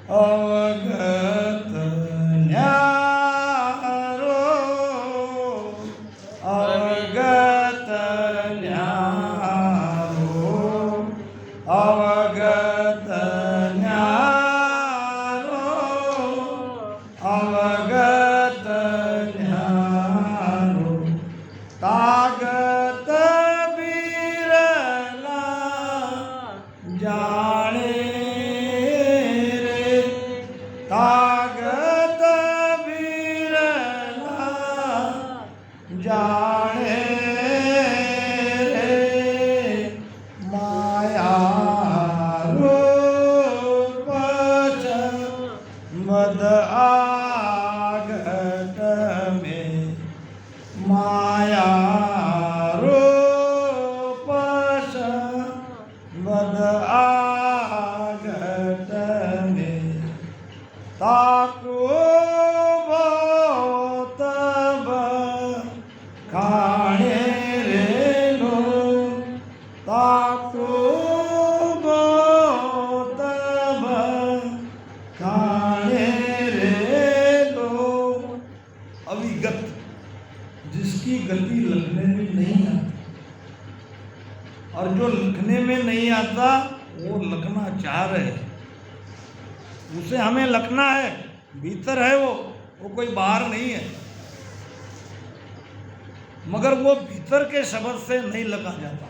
अवगत न्यारो अवगत न्यारो अवगत न्यारो अवगत न्यारो तागत बिरला जाने रे तागत बिरला जाने रे माया रूप मद आगत में माया रूप मद आगत में ताको तब खाने रे लो ताको तब खाने रे लो। अविगत जिसकी गति लिखने में नहीं आती और जो लिखने में नहीं आता वो लिखना चाह रहे उसे हमें लिखना है, भीतर है वो कोई बाहर नहीं है, मगर वो भीतर के शब्द से नहीं लिखा जाता,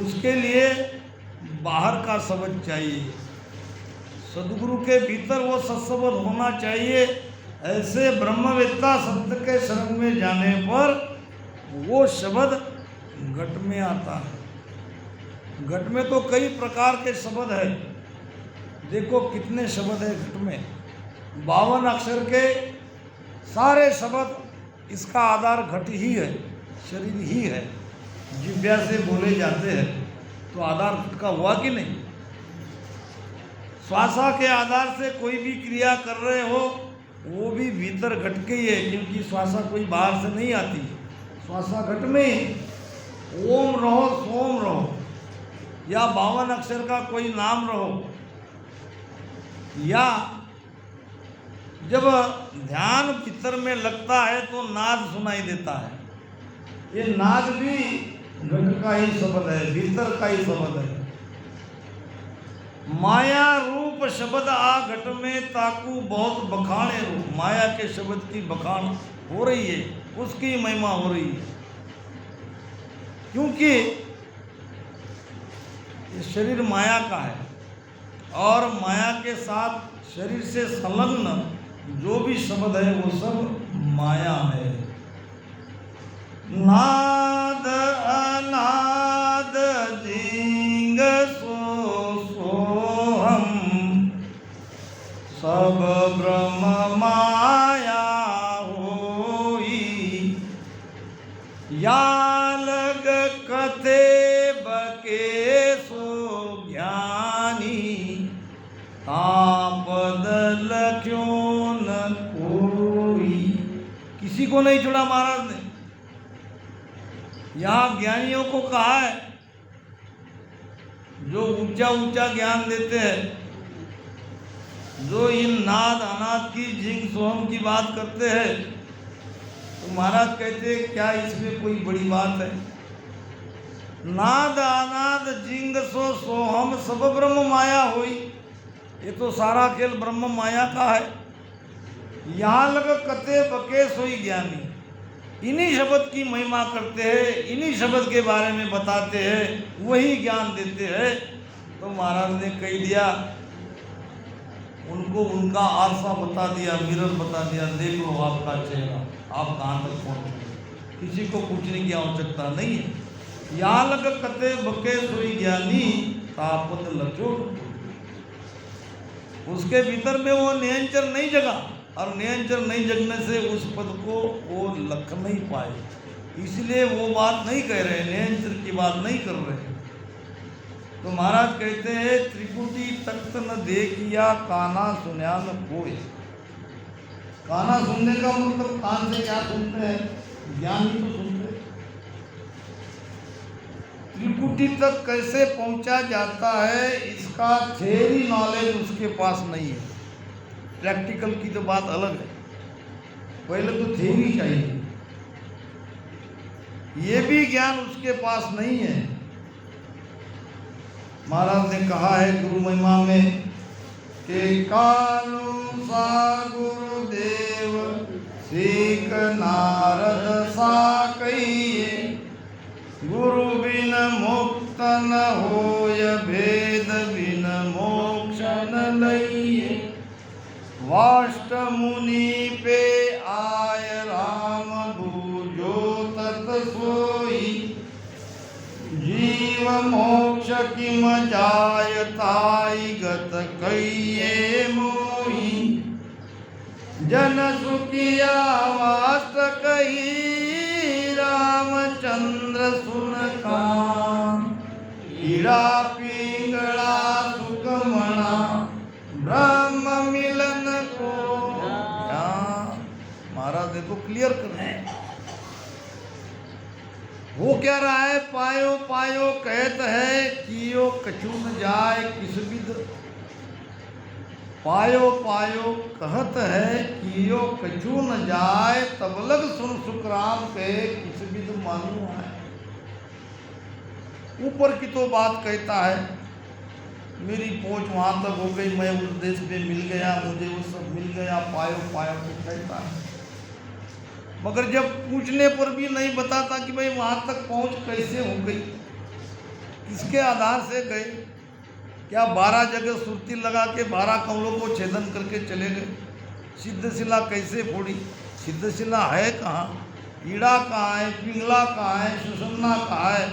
उसके लिए बाहर का शब्द चाहिए। सदगुरु के भीतर वो सत्शब्द होना चाहिए। ऐसे ब्रह्मवेत्ता शब्द के शरण में जाने पर वो शब्द घट में आता है। घट में तो कई प्रकार के शब्द है, देखो कितने शब्द है घट में, 52 अक्षर के सारे शब्द, इसका आधार घट ही है, शरीर ही है, जिह्वा से बोले जाते हैं तो आधार घट का हुआ कि नहीं। श्वासा के आधार से कोई भी क्रिया कर रहे हो वो भी भीतर घट के ही है, क्योंकि श्वासा कोई बाहर से नहीं आती, श्वासा घट में ही। ओम रहो सोम रहो या 52 अक्षर का कोई नाम रहो, या जब ध्यान भीतर में लगता है तो नाद सुनाई देता है, ये नाद भी घट का ही शब्द है, भीतर का ही शब्द है। माया रूप शब्द आ घट में ताकू बहुत बखाने रूप, माया के शब्द की बखान हो रही है, उसकी महिमा हो रही है, क्योंकि ये शरीर माया का है और माया के साथ शरीर से संलग्न जो भी शब्द है वो सब माया है। नाद अनाद जिंग सोहम सब ब्रह्म माया होई, या लग कथे बके सो ज्ञानी, तापद लख्यों न कोई। किसी को नहीं छोड़ा महाराज ने, यहाँ ज्ञानियों को कहा है जो ऊंचा ऊंचा ज्ञान देते हैं, जो इन नाद अनाद की जिंग सोहम की बात करते हैं, तो महाराज कहते हैं क्या इसमें कोई बड़ी बात है। नाद अनाद जिंग सो सोहम सब ब्रह्म माया हुई, ये तो सारा खेल ब्रह्म माया का है। यहाँ लग कते बके सोई ज्ञानी, इन्हीं शब्द की महिमा करते हैं, इन्हीं शब्द के बारे में बताते हैं, वही ज्ञान देते हैं। तो महाराज ने कह दिया, उनको उनका आरसा बता दिया, मिरर बता दिया, देख लो आपका चेहरा, आप कहाँ तक पहुँचे, किसी को पूछने की आवश्यकता नहीं है। यहाँ लग कते बके सोई ज्ञानी, तापत लचो, उसके भीतर में वो नियंचर नहीं जगा, और नियंचर नहीं जगने से उस पद को वो लख नहीं पाए, इसलिए वो बात नहीं कह रहे, नियंचर की बात नहीं कर रहे। तो महाराज कहते हैं त्रिकुटी तख्त न देखिया काना सुन्या न कोय। काना सुनने का मतलब कान से क्या सुनते हैं, ज्ञान ही तो सुनते हैं। त्रिकुटी तक कैसे पहुंचा जाता है इसका थ्योरी नॉलेज उसके पास नहीं है। प्रैक्टिकल की तो बात अलग है, पहले तो थ्योरी चाहिए, ये भी ज्ञान उसके पास नहीं है। महाराज ने कहा है गुरु महिमा में कि कानु सा गुरुदेव सीख नारद सा कहिए, गुरु बिन मुक्त न होय, भेद बिन मोक्ष न लइए। वाष्ट मुनि पे आय राम बूझो तत सोई, जीव मोक्ष किम जाय ताई गत कहिए मोही। जन सुखिया वास्त कही, रामचंद्र सुन कान। कीड़ा पिंगला सुख मना, ब्रह्म मिलन को। महाराज देखो क्लियर कर रहे हैं। वो क्या रहा है, पायो पायो कहत है, कियो कछु न जाए किस विद। पायो पायो कहत है, कियो कछु न जाए, तब लग सुन सुखराम कहे, किस विद मानू है। ऊपर की तो बात कहता है, मेरी पहुंच वहां तक हो गई, मैं उस देश पे मिल गया, मुझे वो सब मिल गया, पायो पायो तो कहता है। मगर जब पूछने पर भी नहीं बताता कि भाई वहां तक पहुंच कैसे हो गई, किसके आधार से गए। क्या 12 जगह सुरती लगा के 12 कमलों को छेदन करके चले गए। सिद्धशिला कैसे फोड़ी, सिद्धशिला है कहाँ, कीड़ा कहाँ है, पिंगला कहाँ है, सुषुम्ना कहाँ है,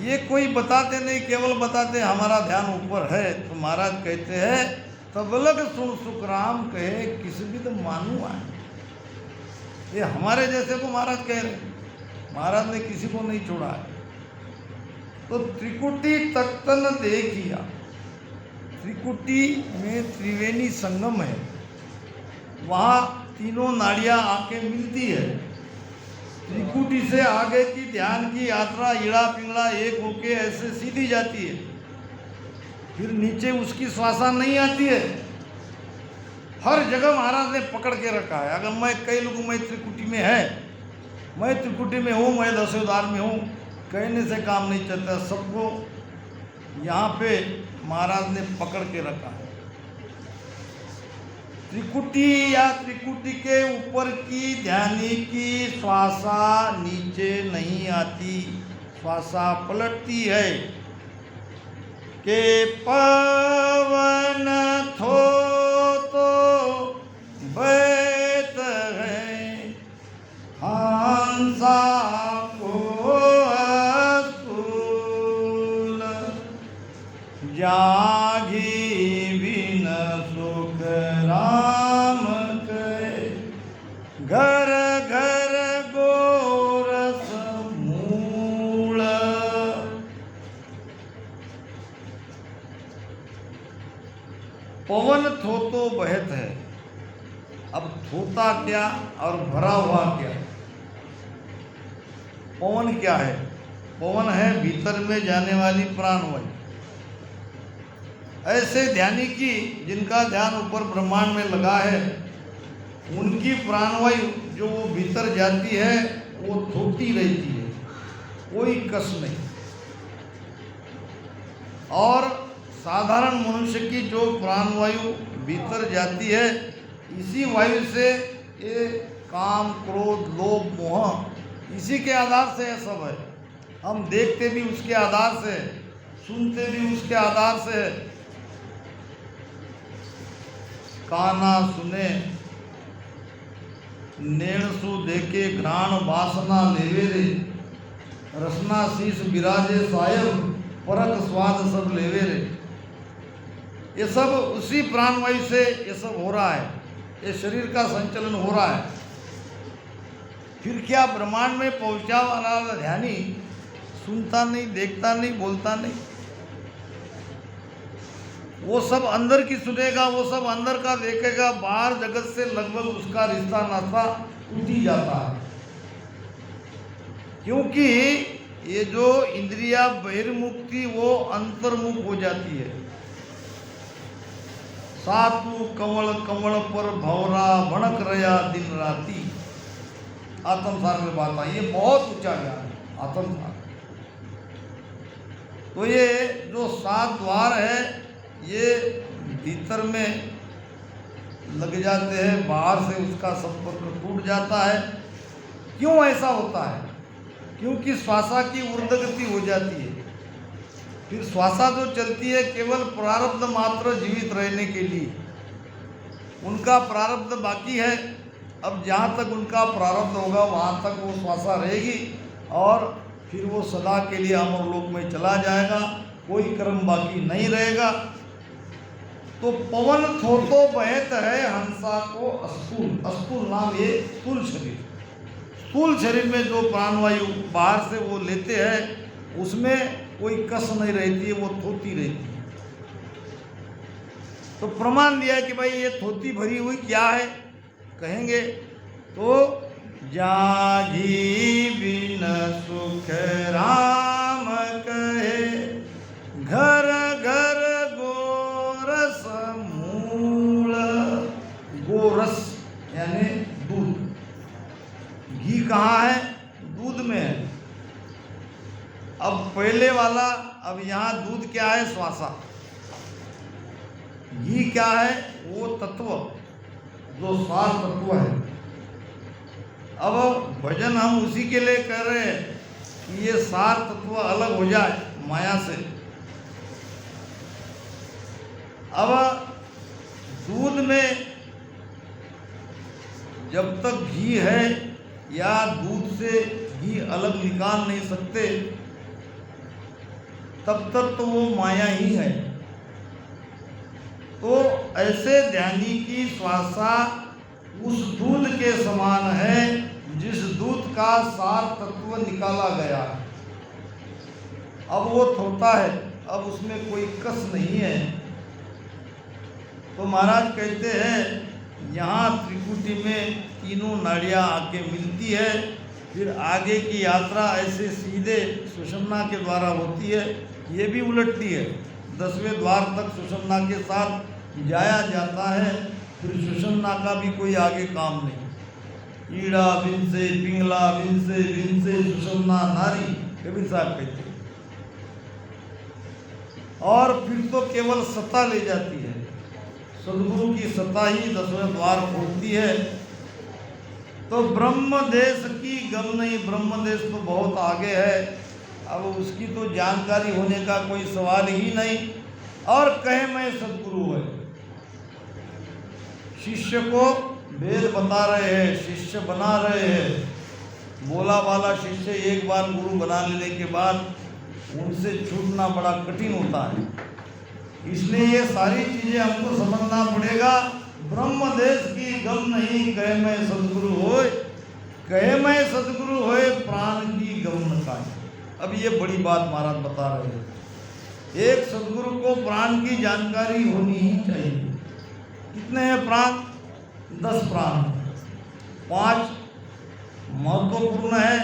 ये कोई बताते नहीं, केवल बताते हमारा ध्यान ऊपर है। तो महाराज कहते हैं तब लग सुन सुखराम कहे, किस विद मानू आए। ये हमारे जैसे को महाराज कह रहे, महाराज ने किसी को नहीं छोड़ा है। तो त्रिकुटी तख्तन देखिया, त्रिकुटी में त्रिवेणी संगम है, वहाँ तीनों नाड़ियाँ आके मिलती है। त्रिकुटी से आगे की ध्यान की यात्रा ईड़ा पिंगला एक होके ऐसे सीधी जाती है, फिर नीचे उसकी श्वासा नहीं आती है। हर जगह महाराज ने पकड़ के रखा है। अगर मैं कई लोगों में त्रिकुटी में है, मैं त्रिकुटी में हूँ, मैं दशोद्धार में हूँ, कहने से काम नहीं चलता। सबको यहाँ पे महाराज ने पकड़ के रखा है। त्रिकुटी या त्रिकुटी के ऊपर की ध्यानी की श्वासा नीचे नहीं आती, श्वासा पलटती है। के पवन थो तो बैत है, हंसा को अस्तूल, जागी बिन सुख राम के, घर घर गोरस मूल। पवन थोतो बहत है। अब थोता क्या और भरा हुआ क्या। पवन क्या है, पवन है भीतर में जाने वाली प्राणवायु। ऐसे ध्यानी की जिनका ध्यान ऊपर ब्रह्मांड में लगा है, उनकी प्राणवायु जो वो भीतर जाती है वो थोटी रहती है, कोई कस नहीं। और साधारण मनुष्य की जो प्राणवायु भीतर जाती है, इसी वायु से ये काम क्रोध लोभ मोह इसी के आधार से ये सब है। हम देखते भी उसके आधार से, सुनते भी उसके आधार से। काना सुने नेणसु देखे, घ्राण वासना लेवे रे, रसना शीश विराजे सायब, परक स्वाद सब लेवे रे। ये सब उसी प्राणवायु से ये सब हो रहा है, ये शरीर का संचलन हो रहा है। फिर क्या ब्रह्मांड में पहुंचा वाला ध्यानी सुनता नहीं, देखता नहीं, बोलता नहीं, वो सब अंदर की सुनेगा, वो सब अंदर का देखेगा। बाहर जगत से लगभग उसका रिश्ता नाता टूट ही जाता है, क्योंकि ये जो इंद्रिया बहिर्मुख थी वो अंतर्मुख हो जाती है। सातु कमल कमल पर भौरा भड़क रहा दिन राती, आत्मसार में बात आई। ये बहुत ऊंचा ज्ञान है आत्मसार। तो ये जो 7 द्वार है ये भीतर में लग जाते हैं, बाहर से उसका संपर्क टूट जाता है। क्यों ऐसा होता है? क्योंकि श्वासा की ऊर्ध्वगति हो जाती है। फिर श्वासा जो चलती है केवल प्रारब्ध मात्र जीवित रहने के लिए, उनका प्रारब्ध बाकी है। अब जहाँ तक उनका प्रारब्ध होगा वहाँ तक वो श्वासा रहेगी और फिर वो सदा के लिए अमरलोक में चला जाएगा, कोई कर्म बाकी नहीं रहेगा। तो पवन थोतो बहत है हंसा को अस्तूल, अस्तूल नाम ये स्थूल शरीर, स्थूल शरीर में जो प्राणवायु बाहर से वो लेते हैं उसमें कोई कस नहीं रहती है, वो थोती रहती है। तो प्रमाण दिया कि भाई ये थोती भरी हुई क्या है, कहेंगे तो जागी बिन सुख राम कहे, घर घर गोरस मूल। गोरस यानी दूध, घी कहाँ है? दूध में है। अब पहले वाला, अब यहाँ दूध क्या है? श्वासा। घी क्या है? वो तत्व जो सार तत्व है। अब भजन हम उसी के लिए कर रहे हैं कि ये सार तत्व अलग हो जाए माया से। अब दूध में जब तक घी है या दूध से घी अलग निकाल नहीं सकते तब तक तो वो माया ही है। तो ऐसे ध्यानी की श्वासा उस दूध के समान है जिस दूध का सार तत्व निकाला गया। अब वो थोता है, अब उसमें कोई कस नहीं है। तो महाराज कहते हैं यहाँ त्रिकुटी में तीनों नाड़ियाँ आके मिलती है, फिर आगे की यात्रा ऐसे सीधे सुषुम्ना के द्वारा होती है। ये भी उलटती है, 10वें द्वार तक सुषुम्ना के साथ जाया जाता है, फिर सुषुम्ना का भी कोई आगे काम नहीं। ईड़ा विंसे पिंगला विंसे सुषुम्ना नारी, कबीर साहब कहते हैं। और फिर तो केवल सत्ता ले जाती है, सदगुरु की सत्ता ही 10वें द्वार खोलती है। तो ब्रह्म देश की गम नहीं, ब्रह्म देश तो बहुत आगे है, अब उसकी तो जानकारी होने का कोई सवाल ही नहीं। और कहे मैं सदगुरु है, शिष्य को वेद बता रहे हैं, शिष्य बना रहे हैं। बोला वाला शिष्य एक बार गुरु बना लेने के बाद उनसे छूटना बड़ा कठिन होता है। इसलिए ये सारी चीजें हमको समझना पड़ेगा। ब्रह्म देश की गम नहीं, कहे मैं सदगुरु होए, कहे मैं सदगुरु होए, प्राण की गम न खाए। अब ये बड़ी बात महाराज बता रहे हैं। एक सदगुरु को प्राण की जानकारी होनी ही चाहिए। कितने हैं प्राण? 10 प्राण, 5 महत्वपूर्ण है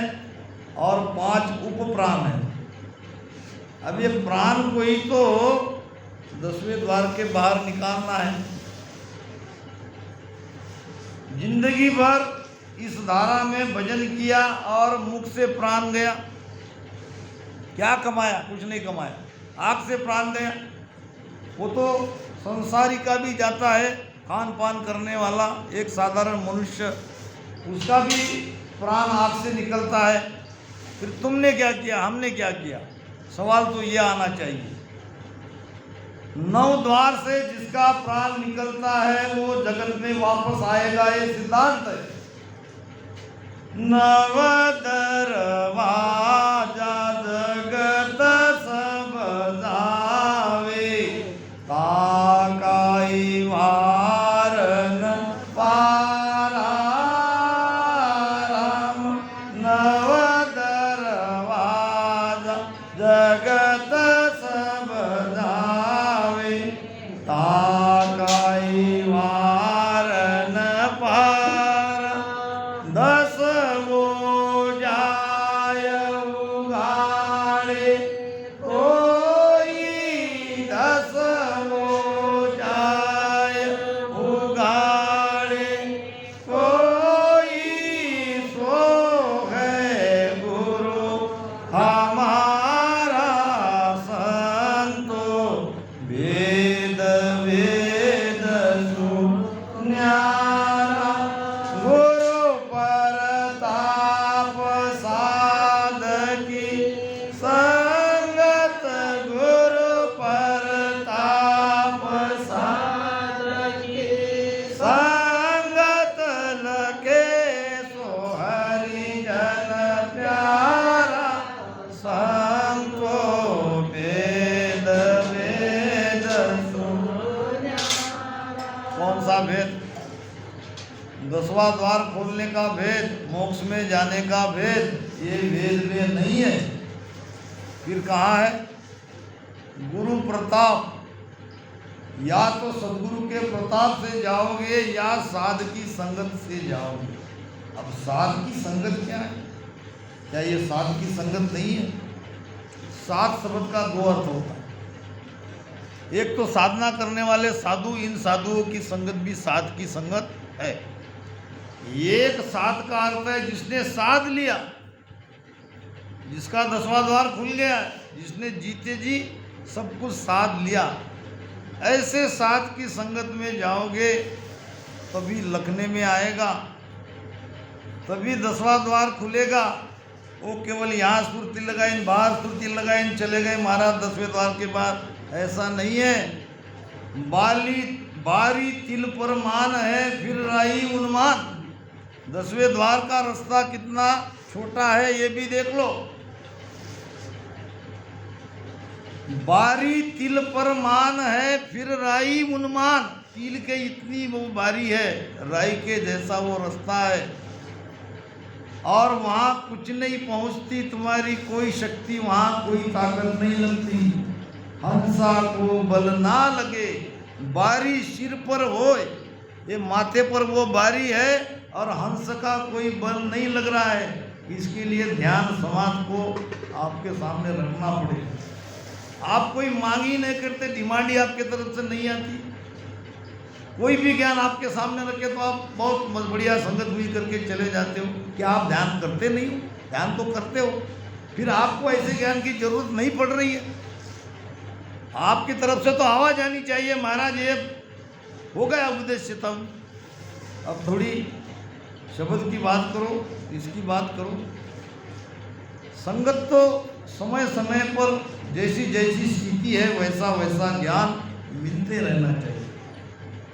और 5 उप प्राण है। अब ये प्राण को ही तो 10वें द्वार के बाहर निकालना है। जिंदगी भर इस धारा में भजन किया और मुख से प्राण गया, क्या कमाया? कुछ नहीं कमाया। आँख से प्राण गया, वो तो संसारी का भी जाता है, खान पान करने वाला एक साधारण मनुष्य, उसका भी प्राण आँख से निकलता है। फिर तुमने क्या किया, हमने क्या किया? सवाल तो ये आना चाहिए। 9 द्वार से जिसका प्राण निकलता है वो जगत में वापस आएगा, ये सिद्धांत है। नव दरवाजा जगत सब जावे, ताकाई वारन पारा राम। नव दरवाजा जगत सब जावे, ताकाई वारन पारा। 10 वो जाय उगा वेद सुन्यारा गुरु प्रताप साधकी संगत गुरु प्रताप साधकी संगत लगे सो हरि जन प्यारा संतो वेद वेद सुन्यारा। कौन सा भेद? 10वां द्वार खोलने का भेद, मोक्ष में जाने का भेद, ये वेद में नहीं है। फिर कहाँ है? गुरु प्रताप, या तो सदगुरु के प्रताप से जाओगे या साध की संगत से जाओगे। अब साध की संगत क्या है? क्या ये साध की संगत नहीं है? साध शब्द का 2 अर्थ होता है। एक तो साधना करने वाले साधु, इन साधुओं की संगत भी साध की संगत है। एक साध का अर्थ है जिसने साध लिया, जिसका 10वां द्वार खुल गया, जिसने जीते जी सब कुछ साध लिया। ऐसे साध की संगत में जाओगे तभी लखने में आएगा, तभी 10वां द्वार खुलेगा। वो केवल यहाँ सुरती लगाइन, बाहर सुरती लगाइन, चले गए महाराज 10वें द्वार के बाद, ऐसा नहीं है। बारी तिल पर मान है, फिर राई उन्मान। 10वें द्वार का रास्ता कितना छोटा है ये भी देख लो। बारी तिल पर मान है, फिर राई उन्मान। तिल के इतनी वो बारी है, राई के जैसा वो रास्ता है, और वहाँ कुछ नहीं पहुँचती तुम्हारी कोई शक्ति, वहाँ कोई ताकत नहीं लगती। हंसा को बल ना लगे, बारी सिर पर होए। ये माथे पर वो बारी है और हंस का कोई बल नहीं लग रहा है। इसके लिए ध्यान समाज को आपके सामने रखना पड़ेगा। आप कोई मांग ही नहीं करते, डिमांड ही आपके तरफ से नहीं आती। कोई भी ज्ञान आपके सामने रखे तो आप बहुत बढ़िया संगत हुई करके चले जाते हो। क्या आप ध्यान करते नहीं हो? ध्यान तो करते हो, फिर आपको ऐसे ज्ञान की जरूरत नहीं पड़ रही है। आपकी तरफ से तो आवाज़ आनी चाहिए, महाराज ये हो गया उपदेश तब, अब थोड़ी शब्द की बात करो, इसकी बात करो। संगत तो समय समय पर जैसी जैसी स्थिति है वैसा वैसा ज्ञान मिलते रहना चाहिए,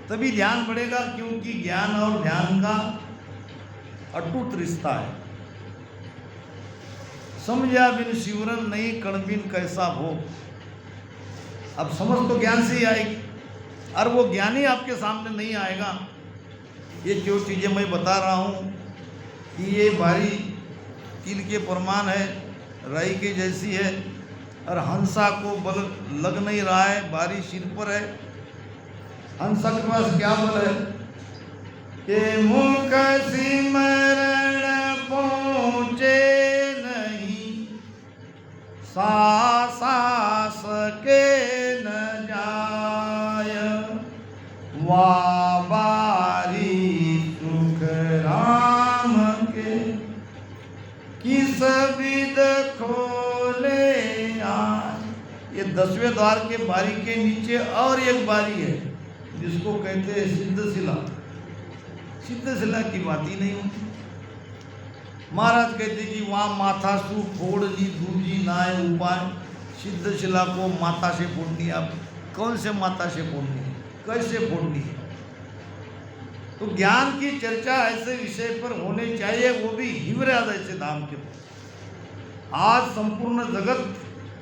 तभी ध्यान बढ़ेगा। क्योंकि ज्ञान और ध्यान का अटूट रिश्ता है। समझा बिन शिवरन नहीं, कण बिन कैसा भोग। अब समझ तो ज्ञान से ही आएगी, और वो ज्ञान ही आपके सामने नहीं आएगा। ये जो चीज़ें मैं बता रहा हूँ कि ये बारी तिल के प्रमाण है, राई के जैसी है, और हंसा को बल लग नहीं रहा है, बारी सिर पर है। हंसा के पास क्या बल है कि मुख सिमरण पहुँचे नहीं, सास के न जाय, बारी सुख राम के, किस विद खोले आय। ये 10वें द्वार के बारी के नीचे और एक बारी है जिसको कहते हैं सिद्धशिला। सिद्धशिला की बात ही नहीं होती। महाराज कहते कि वहाँ माथा सु फोड़ जी दूजी नाय उपाय। सिद्धशिला को माथा से फोड़नी है। अब कौन से माथा से फोड़नी है, कैसे फोड़नी है? तो ज्ञान की चर्चा ऐसे विषय पर होने चाहिए, वो भी हिवरा जैसे धाम के पर। आज संपूर्ण जगत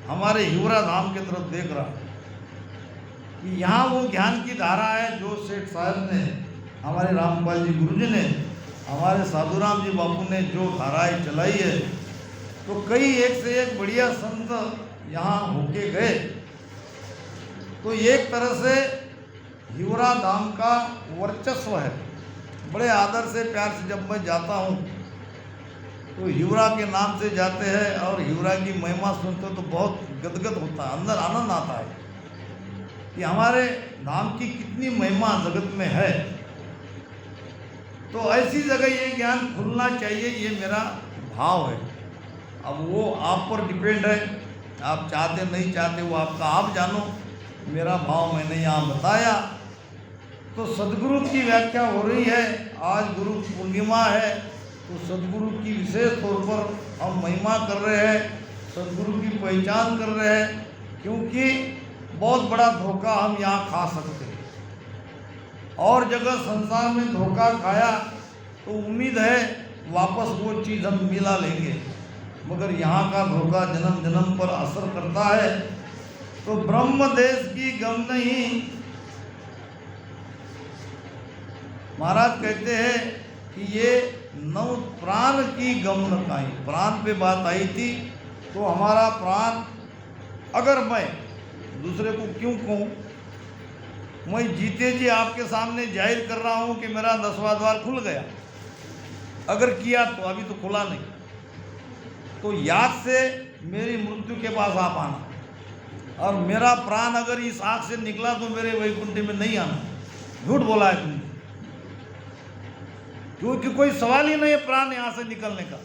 हमारे हिवरा धाम की तरफ देख रहा है कि यहाँ वो ज्ञान की धारा है जो सेठ साहब ने, हमारे रामपाल जी गुरुजी ने, हमारे साधुराम जी बापू ने जो धाराएं चलाई है। तो कई एक से एक बढ़िया संत यहाँ होके गए। तो एक तरह से हिवरा धाम का वर्चस्व है। बड़े आदर से प्यार से जब मैं जाता हूँ तो हिवरा के नाम से जाते हैं और हिवरा की महिमा सुनते हो तो बहुत गदगद होता है, अंदर आनंद आता है कि हमारे धाम की कितनी महिमा जगत में है। तो ऐसी जगह ये ज्ञान खुलना चाहिए, ये मेरा भाव है। अब वो आप पर डिपेंड है, आप चाहते नहीं चाहते वो आपका आप जानो। मेरा भाव मैंने यहाँ बताया। तो सदगुरु की व्याख्या हो रही है। आज गुरु पूर्णिमा है, तो सदगुरु की विशेष तौर पर हम महिमा कर रहे हैं, सदगुरु की पहचान कर रहे हैं, क्योंकि बहुत बड़ा धोखा हम यहाँ खा सकते हैं। और जगह संसार में धोखा खाया तो उम्मीद है वापस वो चीज़ हम मिला लेंगे, मगर यहाँ का धोखा जन्म जन्म पर असर करता है। तो ब्रह्म देश की गम नहीं, महाराज कहते हैं कि ये नव प्राण की गम न खाई। प्राण पे बात आई थी, तो हमारा प्राण, अगर मैं दूसरे को क्यों कहूँ, मैं जीते जी आपके सामने जाहिर कर रहा हूँ कि मेरा 10वां द्वार खुल गया। अगर किया तो अभी तो खुला नहीं, तो याद से मेरी मृत्यु के पास आप आना, और मेरा प्राण अगर इस आँख से निकला तो मेरे वैकुंठ में नहीं आना। झूठ बोला है तुमने, क्योंकि कोई सवाल ही नहीं है प्राण यहाँ से निकलने का।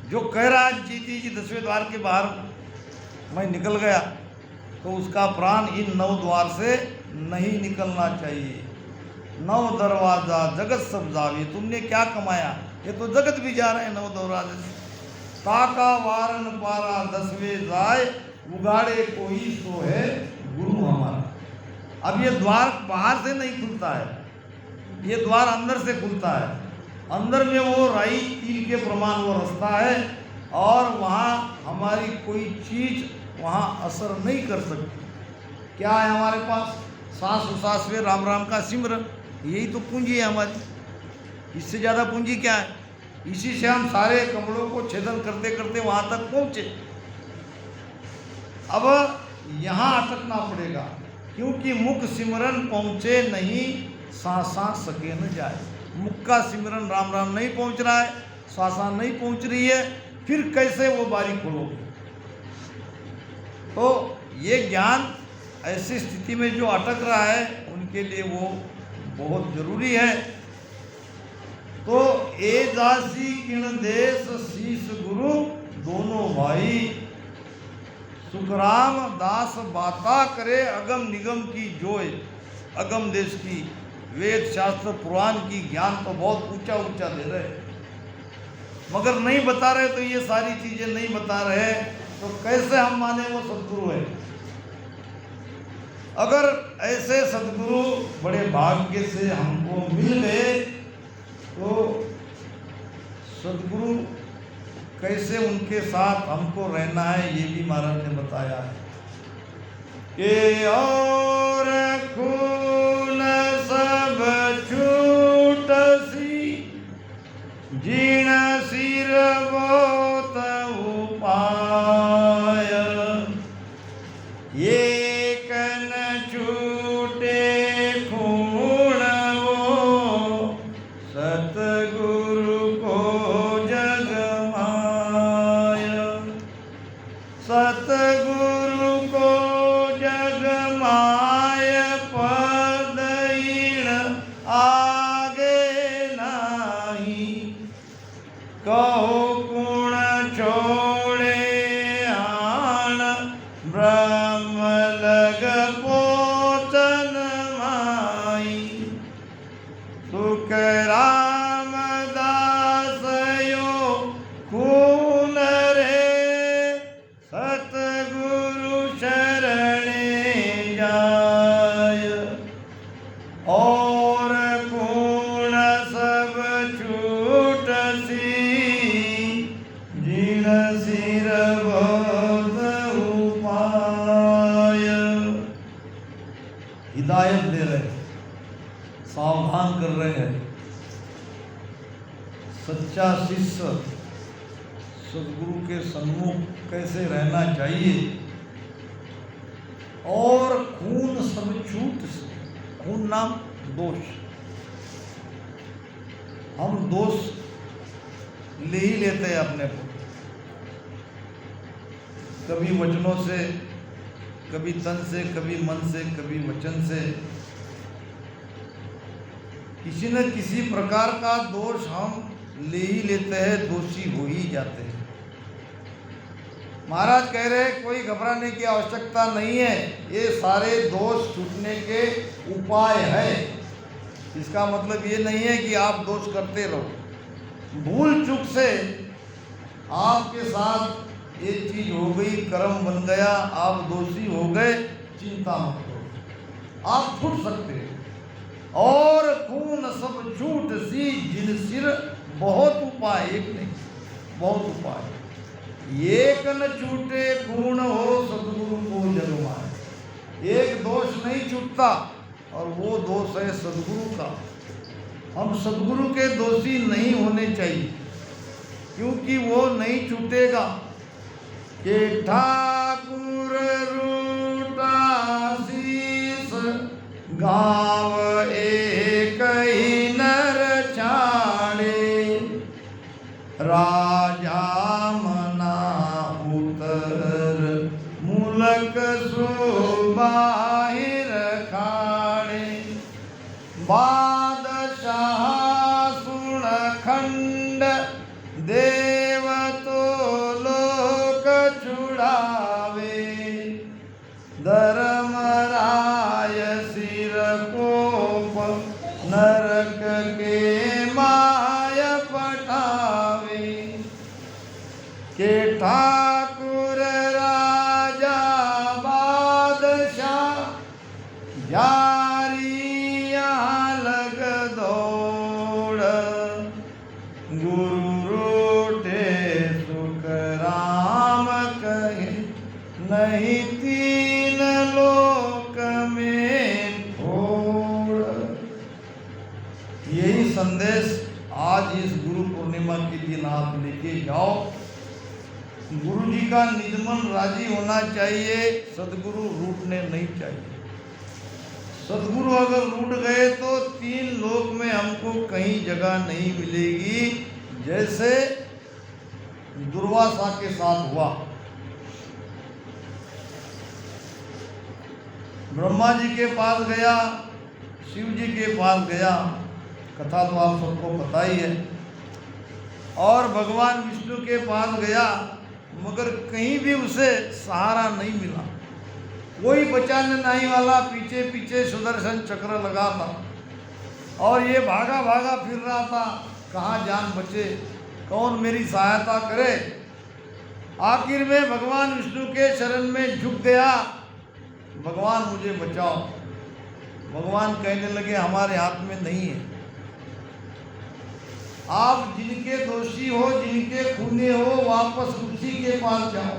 जो कह रहा है जीती जी 10वें द्वार के बाहर मैं निकल गया, तो उसका प्राण इन 9 द्वार से नहीं निकलना चाहिए। 9 दरवाजा जगत सब जावे, तुमने क्या कमाया, ये तो जगत भी जा रहे हैं 9 दरवाजे से। ताका वारन पारा 10वें जाए, उगाड़े कोई सो है गुरु हमारा। अब ये द्वार बाहर से नहीं खुलता है, ये द्वार अंदर से खुलता है। अंदर में वो राई तिल के प्रमाण वो रास्ता है, और वहाँ हमारी कोई चीज़ वहाँ असर नहीं कर सकती। क्या है हमारे पास, सांस उसास में राम राम का सिमरन, यही तो पूंजी है हमारी। इससे ज़्यादा पूंजी क्या है? इसी से हम सारे कमलों को छेदन करते करते वहाँ तक पहुँचे। अब यहाँ अटकना पड़ेगा, क्योंकि मुख सिमरन पहुँचे नहीं, सांस सके न जाए। मुख का सिमरन राम राम नहीं पहुँच रहा है, सांस नहीं पहुँच रही है, फिर कैसे वो बारी खोलोगे? तो ये ज्ञान ऐसी स्थिति में जो अटक रहा है उनके लिए वो बहुत जरूरी है। तो ए दासी किण देश शीश गुरु दोनों भाई, सुखराम दास बाता करे अगम निगम की जोय। अगम देश की वेद शास्त्र पुराण की ज्ञान तो बहुत ऊंचा ऊंचा दे रहे, मगर नहीं बता रहे। तो ये सारी चीजें नहीं बता रहे तो कैसे हम माने वो सदगुरु है? अगर ऐसे सदगुरु बड़े भाग्य से हमको मिल गए, तो सदगुरु कैसे उनके साथ हमको रहना है ये भी महाराज ने बताया है कि और खून सब छूटसी जीण सिर बहुत उपाय, ये सतगुरु को जग माय पदईण आगे नाही, कहो गुण छोड़े आण ब्रह्म लग पोचन माई। सुख रामदास यो खून रे, सतगुरु शरणे जाय। और गुण सब छूटसी जिन सिर बहुत उपाय। हिदायत दे रहे, सावधान कर रहे हैं। सच्चा शिष्य सदगुरु के सन्मुख कैसे रहना चाहिए, और खून सब छूट से, खून नाम दोष, हम दोष ले ही लेते हैं अपने को, कभी वचनों से, कभी तन से, कभी मन से, कभी वचन से। किसी न किसी प्रकार का दोष हम ले ही लेते हैं, दोषी हो ही जाते हैं। महाराज कह रहे हैं कोई घबराने की आवश्यकता नहीं है, ये सारे दोष छूटने के उपाय है। इसका मतलब ये नहीं है कि आप दोष करते रहो। भूल चूक से आपके साथ ये चीज हो गई, कर्म बन गया, आप दोषी हो गए, चिंता मत करो, आप छूट सकते हो। और खून सब छूट सी जिन सिर बहुत उपाय, एक नहीं बहुत उपाय। एक न छूटे खून हो सदगुरु को जगमाए। एक दोष नहीं छूटता और वो दोष है सदगुरु का। हम सदगुरु के दोषी नहीं होने चाहिए, क्योंकि वो नहीं छूटेगा। कि ठाकुर रूटा शीस गाँव एक ही नर छाड़े, राजा मना उतर मुलक सुबाहिर खाड़े, बादशाह सुन खंड देव तो लोक छुड़ावे, धर्मराय सिर कोप नरक के माय पठावे। के ठाकुर राजा बादशाह जारिया लग दौड़, गुरु रूठे सुख राम कहे, नहीं तीन लोक में छोड़। यही संदेश आज इस गुरु पूर्णिमा के दिन आप लेके जाओ। गुरु जी का निजमन राजी होना चाहिए, सदगुरु रूठने नहीं चाहिए। सदगुरु अगर रूठ गए तो तीन लोक में हमको कहीं जगह नहीं मिलेगी, जैसे दुर्वासा के साथ हुआ। ब्रह्मा जी के पास गया, शिव जी के पास गया, कथा तो आप सबको पता ही है। और भगवान विष्णु के पास गया, मगर कहीं भी उसे सहारा नहीं मिला। कोई बचाने नहीं वाला, पीछे पीछे सुदर्शन चक्र लगा था और ये भागा भागा फिर रहा था, कहाँ जान बचे, कौन मेरी सहायता करे। आखिर में भगवान विष्णु के शरण में झुक गया, भगवान मुझे बचाओ। भगवान कहने लगे हमारे हाथ में नहीं है, आप जिनके दोषी हो, जिनके खूनी हो, वापस उसी के पास जाओ,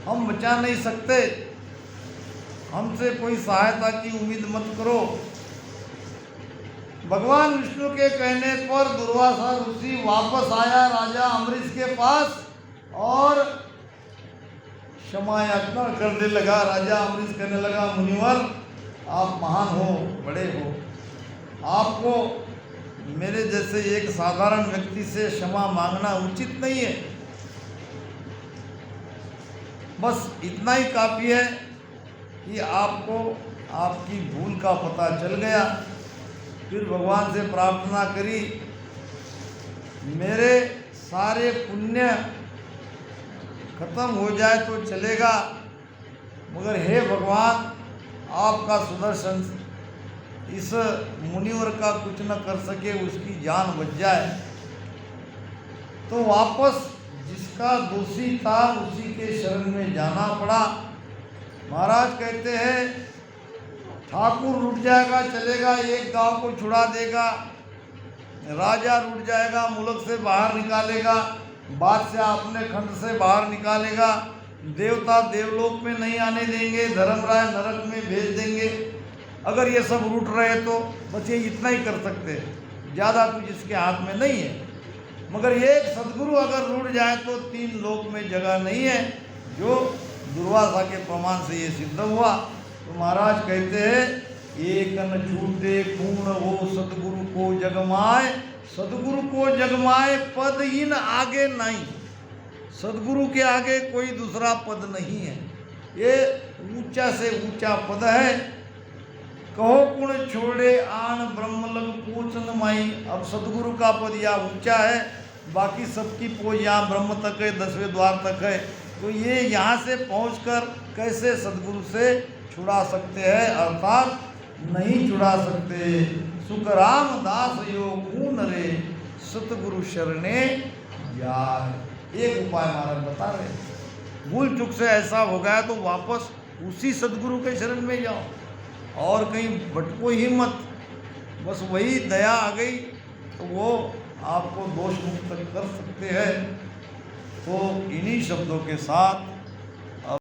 हम बचा नहीं सकते, हमसे कोई सहायता की उम्मीद मत करो। भगवान विष्णु के कहने पर दुर्वासा ऋषि वापस आया राजा अम्बरीश के पास और क्षमा याचना करने लगा। राजा अम्बरीश कहने लगा, मुनिवर आप महान हो, बड़े हो, आपको मेरे जैसे एक साधारण व्यक्ति से क्षमा मांगना उचित नहीं है। बस इतना ही काफ़ी है कि आपको आपकी भूल का पता चल गया। फिर भगवान से प्रार्थना करी, मेरे सारे पुण्य खत्म हो जाए तो चलेगा, मगर हे भगवान आपका सुदर्शन इस मुनिवर का कुछ न कर सके, उसकी जान बच जाए। तो वापस जिसका दोषी था उसी के शरण में जाना पड़ा। महाराज कहते हैं ठाकुर रुट जाएगा चलेगा, एक गांव को छुड़ा देगा, राजा रुट जाएगा, मुल्क से बाहर निकालेगा, बादशाह अपने खंड से बाहर निकालेगा, देवता देवलोक में नहीं आने देंगे, धर्मराय नरक में भेज देंगे। अगर ये सब रूठ रहे तो बस ये इतना ही कर सकते हैं, ज़्यादा कुछ इसके हाथ में नहीं है। मगर एक सदगुरु अगर रूठ जाए तो तीन लोक में जगह नहीं है, जो दुर्वासा के प्रमाण से ये सिद्ध हुआ। तो महाराज कहते हैं एक न छूटे खून हो सदगुरु को जगमाए, सदगुरु को जगमाए पद इन आगे नहीं। सदगुरु के आगे कोई दूसरा पद नहीं है, ये ऊंचा से ऊंचा पद है। कहो गुण छोड़े आन ब्रह्म लग पूछन माई। अब सदगुरु का पद या ऊंचा है, बाकी सबकी पोज यहाँ ब्रह्म तक है, 10वें द्वार तक है, तो ये यहाँ से पहुँचकर कैसे सदगुरु से छुड़ा सकते हैं, अर्थात नहीं छुड़ा सकते। सुख राम दास यो कून रे, सतगुरु शरणे जाय। एक उपाय महाराज बता रहे, भूल चुक से ऐसा हो गया तो वापस उसी सदगुरु के शरण में जाओ और कहीं भटको ही मत। बस वही दया आ गई तो वो आपको दोष मुक्त कर सकते हैं। तो इन्हीं शब्दों के साथ